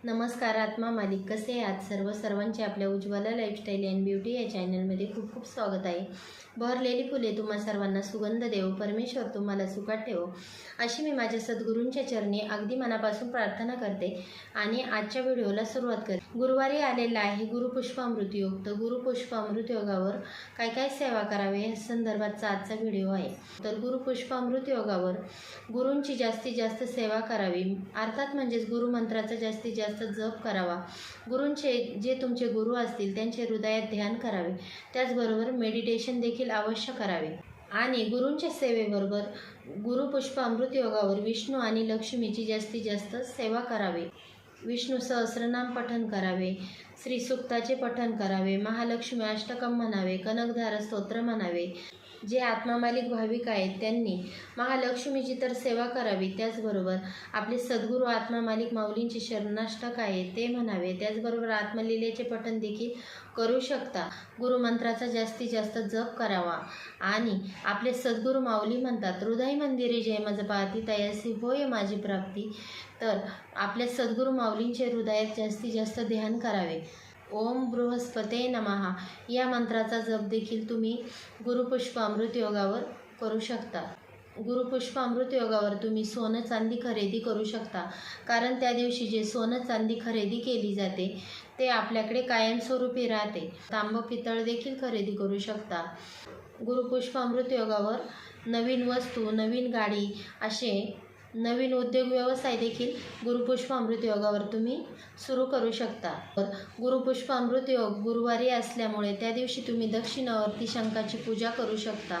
नमस्कार आत्मा मालिक, कसे आहात सर्वांचे आपल्या उज्ज्वला लाईफस्टाईल अँड ब्युटी या चॅनलमध्ये खूप खूप स्वागत आहे। बहरलेली फुले तुम्हा सर्वांना सुगंध देव, परमेश्वर तुम्हाला सुखात ठेवो अशी मी माझ्या सद्गुरूंच्या चरणी अगदी मनापासून प्रार्थना करते आणि आजच्या व्हिडिओला सुरुवात करते। गुरुवारी आलेला आहे गुरुपुष्पामृत योग। तर गुरुपुष्पामृत योगावर काय काय सेवा करावे या संदर्भातचा आजचा व्हिडिओ आहे। तर गुरुपुष्पामृत योगावर गुरूंची जास्तीत जास्त सेवा करावी, अर्थात म्हणजेच गुरुमंत्राचा जास्तीत जास्त जप करावा। गुरूंचे जे तुमचे गुरु असतील त्यांचे हृदयात ध्यान करावे, त्याचबरोबर मेडिटेशन देखील अवश्य करावे आणि गुरूंच्या सेवेबरोबर गुरुपुष्पामृत योगावर विष्णू आणि लक्ष्मीची जास्तीत जास्त सेवा करावी। विष्णू सहस्रनाम पठण करावे, श्री सूक्ताचे पठण करावे, महालक्ष्मी अष्टकम म्हणावे, कनकधारा स्तोत्र म्हणावे। जे आत्मामालिक भाविक आहेत त्यांनी महालक्ष्मीची तर सेवा करावी, त्याचबरोबर आपले सद्गुरू आत्मामालिक माऊलींचे शरणाष्टक आहे ते म्हणावे, त्याचबरोबर आत्मलीलेचे पठण देखील करू शकता। गुरुमंत्राचा जास्तीत जास्त जप करावा आणि आपले सद्गुरू माऊली म्हणतात, हृदय मंदिरे जय मज पाहती तयासी होय माझी प्राप्ती। तर आपल्या सद्गुरू माऊलींचे हृदयात जास्तीत जास्त ध्यान करावे। ओम बृहस्पते नमः या मंत्राचा जप देखील तुम्ही गुरुपुष्पामृत योगावर करू शकता। गुरुपुष्पामृत योगावर तुम्ही सोनं चांदी खरेदी करू शकता, कारण त्या दिवशी जे सोनं चांदी खरेदी केली जाते ते आपल्याकडे कायमस्वरूपी राहते। तांब पितळ देखील खरेदी करू शकता। गुरुपुष्पामृत योगावर नवीन वस्तू, नवीन गाडी असे नवीन उद्योग व्यवसाय देखील गुरुपुष्पामृत योगावर तुम्ही सुरू करू शकता। गुरुपुष्पामृत योग गुरुवारी असल्यामुळे त्या दिवशी तुम्ही दक्षिणावर्ती शंखाची पूजा करू शकता।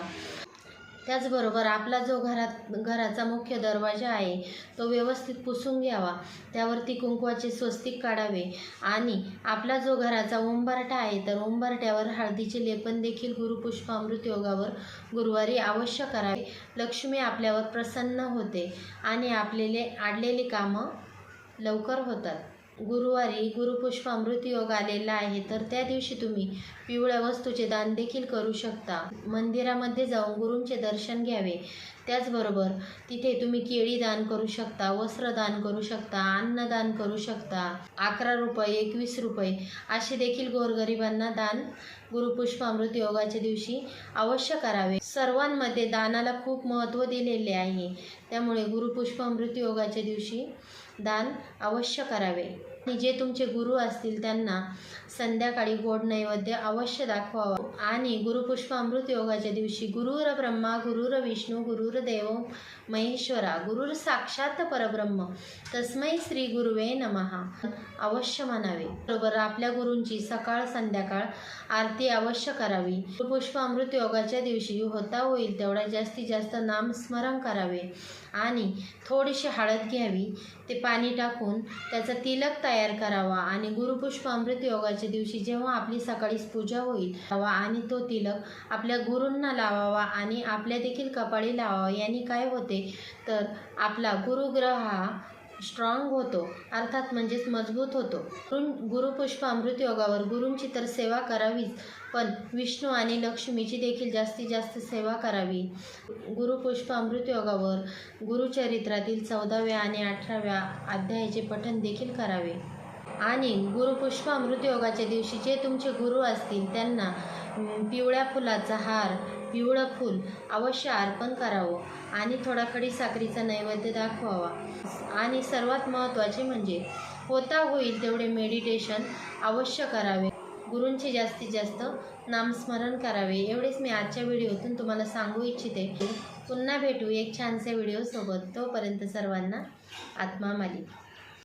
त्याचबरोबर आपला जो घराचा मुख्य दरवाजा आहे तो व्यवस्थित पुसून घ्यावा, त्यावरती कुंकवाचे स्वस्तिक काढावे आणि आपला जो घराचा उंबरठा आहे तर उंबरठ्यावर हळदीचे लेपन देखील गुरुपुष्पामृत योगावर गुरुवारी अवश्य करावे। लक्ष्मी आपल्यावर प्रसन्न होते आणि आपलेले आडलेली कामं लवकर होतात। गुरुवारी गुरुपुष्पामृत योग आलेला आहे तर त्या दिवशी तुम्ही पिवळ्या वस्तूचे दान देखील करू शकता। मंदिरामध्ये जाऊन गुरूंचे दर्शन घ्यावे, त्याचबरोबर तिथे तुम्ही केळी दान करू शकता, वस्त्र दान करू शकता, अन्नदान करू शकता। 11 रुपये, 21 रुपये असे देखील गोरगरिबांना दान गुरुपुष्पामृत योगाच्या दिवशी अवश्य करावे। सर्वांमध्ये दानाला खूप महत्त्व दिलेले आहे, त्यामुळे गुरुपुष्पामृत योगाच्या दिवशी दान अवश्य करावे। आणि जे तुमचे गुरु असतील त्यांना संध्याकाळी गोड नैवेद्य अवश्य दाखवावा। आणि गुरुपुष्पामृत योगाच्या दिवशी गुरुर ब्रह्मा गुरुर विष्णू गुरुर देव महेश्वरा गुरुर साक्षात परब्रह्म तस्मै श्री गुरुवे नमः अवश्य म्हणावे। बरोबर आपल्या गुरूंची सकाळ संध्याकाळ आरती अवश्य करावी। गुरुपुष्पामृत योगाच्या दिवशी होता होईल तेवढा जास्तीत जास्त नामस्मरण करावे आणि थोडीशी हळद घ्यावी, ते पाणी टाकून त्याचा तिलक तयार करावा आणि गुरुपुष्पामृत योगाच्या दिवशी जेव्हा आपली सकाळीच पूजा होईल आणि तो तिलक आपल्या गुरूंना लावावा आणि आपल्या देखील कपाळी लावावा। यांनी काय होते तर आपला गुरुग्रह हा स्ट्रॉंग होतो, अर्थात म्हणजेच मजबूत होतो। गुरुपुष्पामृत योगावर गुरूंची तर सेवा करावीच, पण विष्णू आणि लक्ष्मीची देखील जास्तीत जास्त सेवा करावी। गुरुपुष्पामृत योगावर गुरुचरित्रातील 14व्या आणि 18व्या अध्यायाचे पठण देखील करावे आणि गुरुपुष्पामृत योगाच्या दिवशी जे तुमचे गुरु असतील त्यांना पिवळ्या फुलाचा हार, पिवळं फूल अवश्य अर्पण करावं आणि थोडा खडीसाखरीचा नैवेद्य दाखवावा। आणि सर्वात महत्त्वाचे म्हणजे होता होईल तेवढे मेडिटेशन अवश्य करावे, गुरूंचे जास्तीत जास्त नामस्मरण करावे। एवढेच मी आजच्या व्हिडिओतून तुम्हाला सांगू इच्छिते। पुन्हा भेटू एक छानसे व्हिडिओसोबत, तोपर्यंत सर्वांना आत्मा मालिक।